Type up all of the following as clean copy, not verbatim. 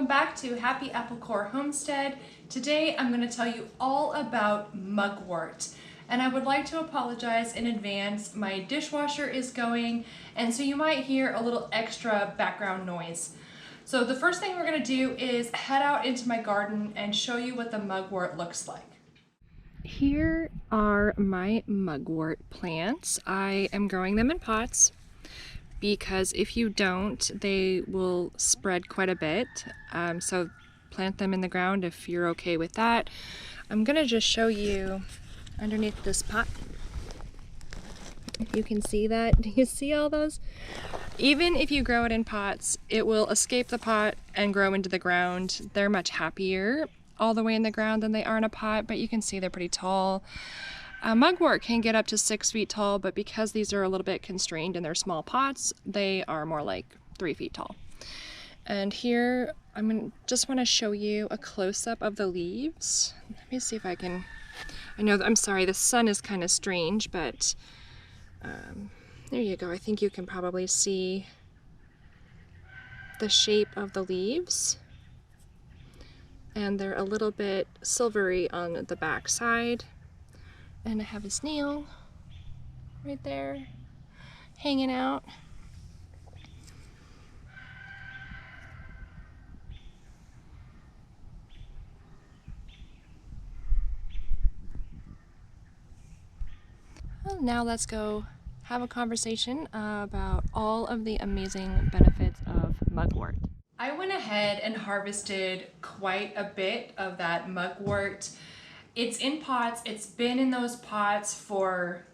welcome back to Happy Apple Core Homestead. Today I'm going to tell you all about mugwort, and I would like to apologize in advance. My dishwasher is going, and so you might hear a little extra background noise. So the first thing we're going to do is head out into my garden and show you what the mugwort looks like. Here are my mugwort plants. I am growing them in pots, because if you don't, they will spread quite a bit. So plant them in the ground if you're okay with that. I'm gonna just show you underneath this pot. If you can see that, do you see all those? Even if you grow it in pots, it will escape the pot and grow into the ground. They're much happier all the way in the ground than they are in a pot, but you can see they're pretty tall. Mugwort can get up to 6 feet tall, but because these are a little bit constrained in their small pots, they are more like 3 feet tall. And here, just want to show you a close-up of the leaves. Let me see if I can, I'm sorry, the sun is kind of strange, but there you go. I think you can probably see the shape of the leaves. And they're a little bit silvery on the back side. And I have a snail right there hanging out. Well, now let's go have a conversation about all of the amazing benefits of mugwort. I went ahead and harvested quite a bit of that mugwort. It's in pots. It's been in those pots for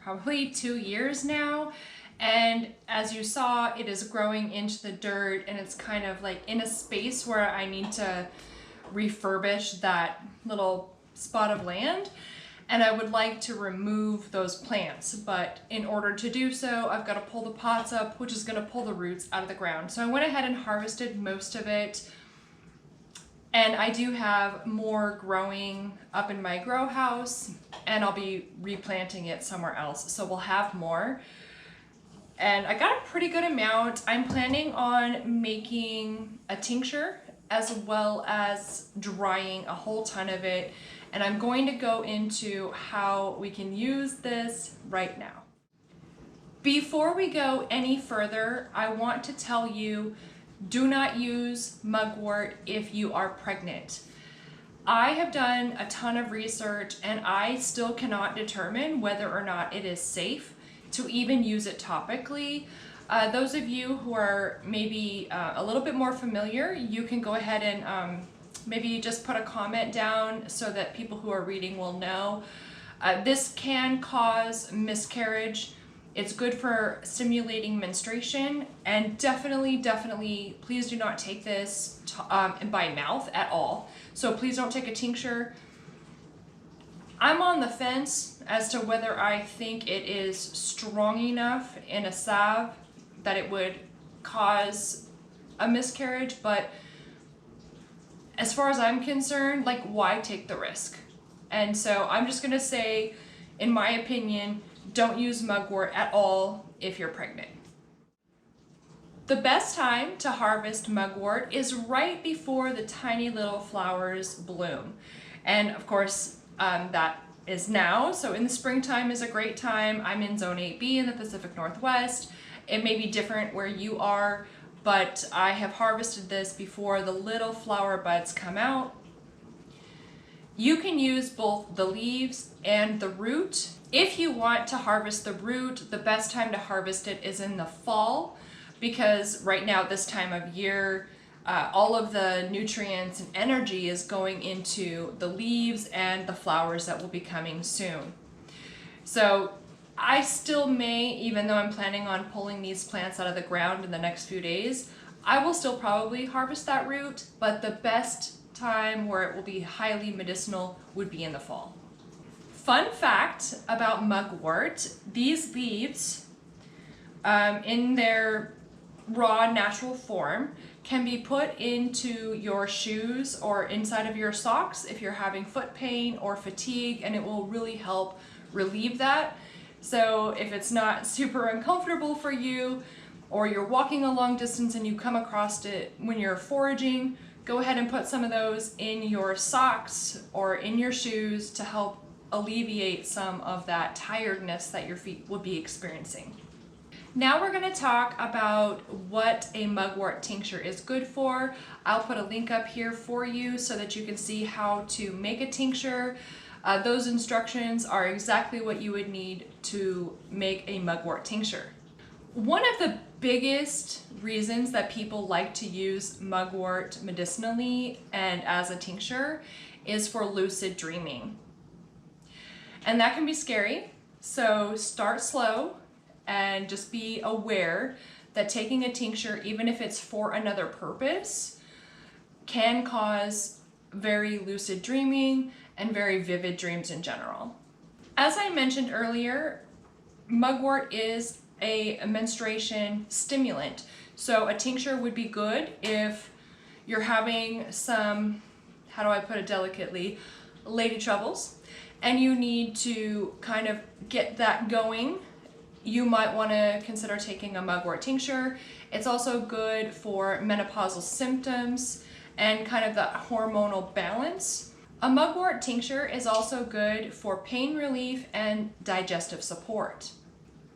probably 2 years now. And as you saw, it is growing into the dirt, and it's kind of like in a space where I need to refurbish that little spot of land. And I would like to remove those plants, but in order to do so, I've got to pull the pots up, which is going to pull the roots out of the ground. So I went ahead and harvested most of it. And I do have more growing up in my grow house, and I'll be replanting it somewhere else. So we'll have more. And I got a pretty good amount. I'm planning on making a tincture as well as drying a whole ton of it. And I'm going to go into how we can use this right now. Before we go any further, I want to tell you, do not use mugwort if you are pregnant. I have done a ton of research, and I still cannot determine whether or not it is safe to even use it topically. Those of you who are maybe a little bit more familiar, you can go ahead and maybe just put a comment down so that people who are reading will know. This can cause miscarriage. It's good for stimulating menstruation, and definitely, please do not take this by mouth at all. So please don't take a tincture. I'm on the fence as to whether I think it is strong enough in a salve that it would cause a miscarriage, but as far as I'm concerned, like, why take the risk? And so I'm just gonna say, in my opinion, don't use mugwort at all if you're pregnant. The best time to harvest mugwort is right before the tiny little flowers bloom. And of course, that is now. So in the springtime is a great time. I'm in Zone 8B in the Pacific Northwest. It may be different where you are, but I have harvested this before the little flower buds come out. You can use both the leaves and the root. If you want to harvest the root, the best time to harvest it is in the fall, because right now, this time of year, all of the nutrients and energy is going into the leaves and the flowers that will be coming soon. So I still may, even though I'm planning on pulling these plants out of the ground in the next few days, I will still probably harvest that root, but the best time where it will be highly medicinal would be in the fall. Fun fact about mugwort: these leaves, in their raw natural form, can be put into your shoes or inside of your socks if you're having foot pain or fatigue, and it will really help relieve that. So if it's not super uncomfortable for you, or you're walking a long distance and you come across it when you're foraging, go ahead and put some of those in your socks or in your shoes to help alleviate some of that tiredness that your feet will be experiencing. Now we're going to talk about what a mugwort tincture is good for. I'll put a link up here for you so that you can see how to make a tincture. Those instructions are exactly what you would need to make a mugwort tincture. One of the biggest reasons that people like to use mugwort medicinally and as a tincture is for lucid dreaming. And that can be scary, so start slow and just be aware that taking a tincture, even if it's for another purpose, can cause very lucid dreaming and very vivid dreams in general. As I mentioned earlier, mugwort is a menstruation stimulant. So a tincture would be good if you're having some, how do I put it delicately, lady troubles, and you need to kind of get that going. You might want to consider taking a mugwort tincture. It's also good for menopausal symptoms and kind of the hormonal balance. A mugwort tincture is also good for pain relief and digestive support.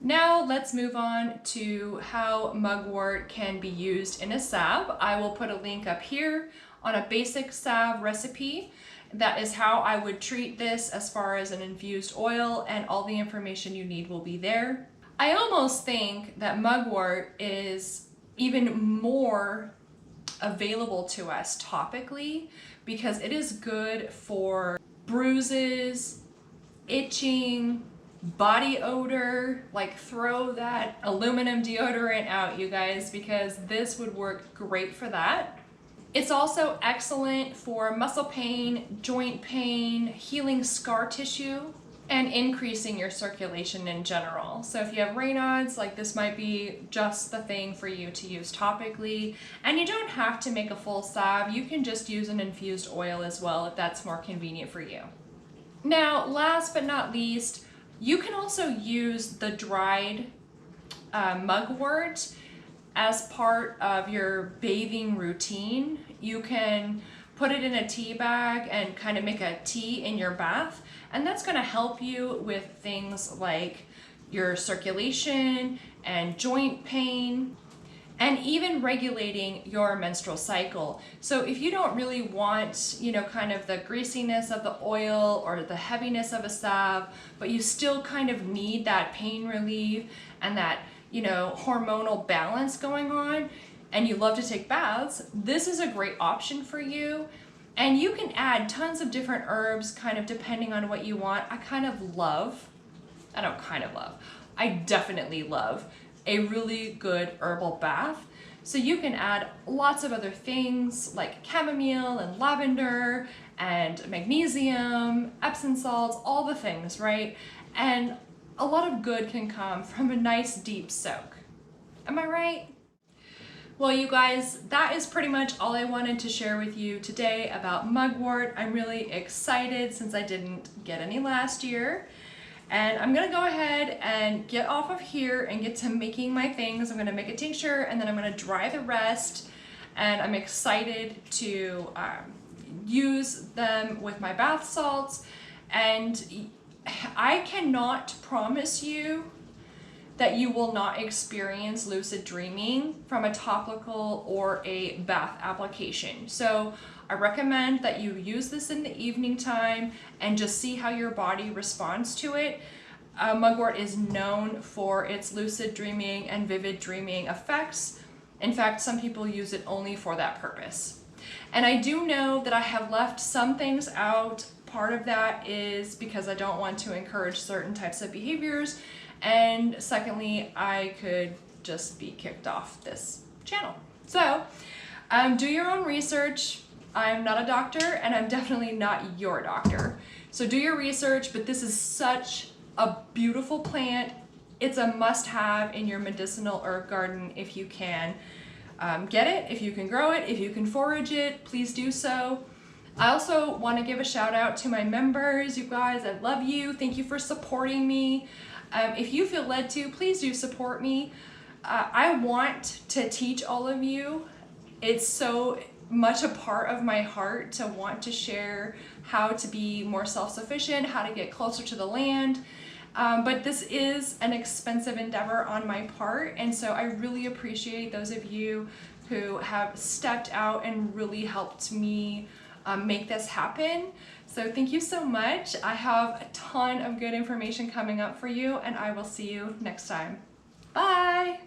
Now let's move on to how mugwort can be used in a salve. I will put a link up here on a basic salve recipe. That is how I would treat this as far as an infused oil, and all the information you need will be there. I almost think that mugwort is even more available to us topically because it is good for bruises, itching, body odor. Like, throw that aluminum deodorant out, you guys, because this would work great for that. It's also excellent for muscle pain, joint pain, healing scar tissue, and increasing your circulation in general. So if you have Raynaud's, like, this might be just the thing for you to use topically. And you don't have to make a full salve. You can just use an infused oil as well if that's more convenient for you. Now, last but not least, you can also use the dried mugwort as part of your bathing routine. You can put it in a tea bag and kind of make a tea in your bath, and that's going to help you with things like your circulation and joint pain, and even regulating your menstrual cycle. So if you don't really want, kind of the greasiness of the oil or the heaviness of a salve, but you still kind of need that pain relief and that, hormonal balance going on, and you love to take baths, this is a great option for you. And you can add tons of different herbs kind of depending on what you want. I definitely love a really good herbal bath. So you can add lots of other things like chamomile and lavender and magnesium, Epsom salts, all the things, right? And a lot of good can come from a nice deep soak. Am I right? Well, you guys, that is pretty much all I wanted to share with you today about mugwort. I'm really excited since I didn't get any last year. And I'm gonna go ahead and get off of here and get to making my things. I'm gonna make a tincture and then I'm gonna dry the rest. And I'm excited to use them with my bath salts. And I cannot promise you that you will not experience lucid dreaming from a topical or a bath application. So I recommend that you use this in the evening time and just see how your body responds to it. Mugwort is known for its lucid dreaming and vivid dreaming effects. In fact, some people use it only for that purpose. And I do know that I have left some things out. Part of that is because I don't want to encourage certain types of behaviors. And secondly, I could just be kicked off this channel. So do your own research. I'm not a doctor and I'm definitely not your doctor. So do your research, but this is such a beautiful plant. It's a must-have in your medicinal herb garden if you can get it, if you can grow it, if you can forage it, please do so. I also want to give a shout out to my members. You guys, I love you. Thank you for supporting me. If you feel led to, please do support me. I want to teach all of you. It's so much a part of my heart to want to share how to be more self-sufficient, how to get closer to the land. But this is an expensive endeavor on my part, and so I really appreciate those of you who have stepped out and really helped me make this happen. So thank you so much. I have a ton of good information coming up for you, and I will see you next time. Bye!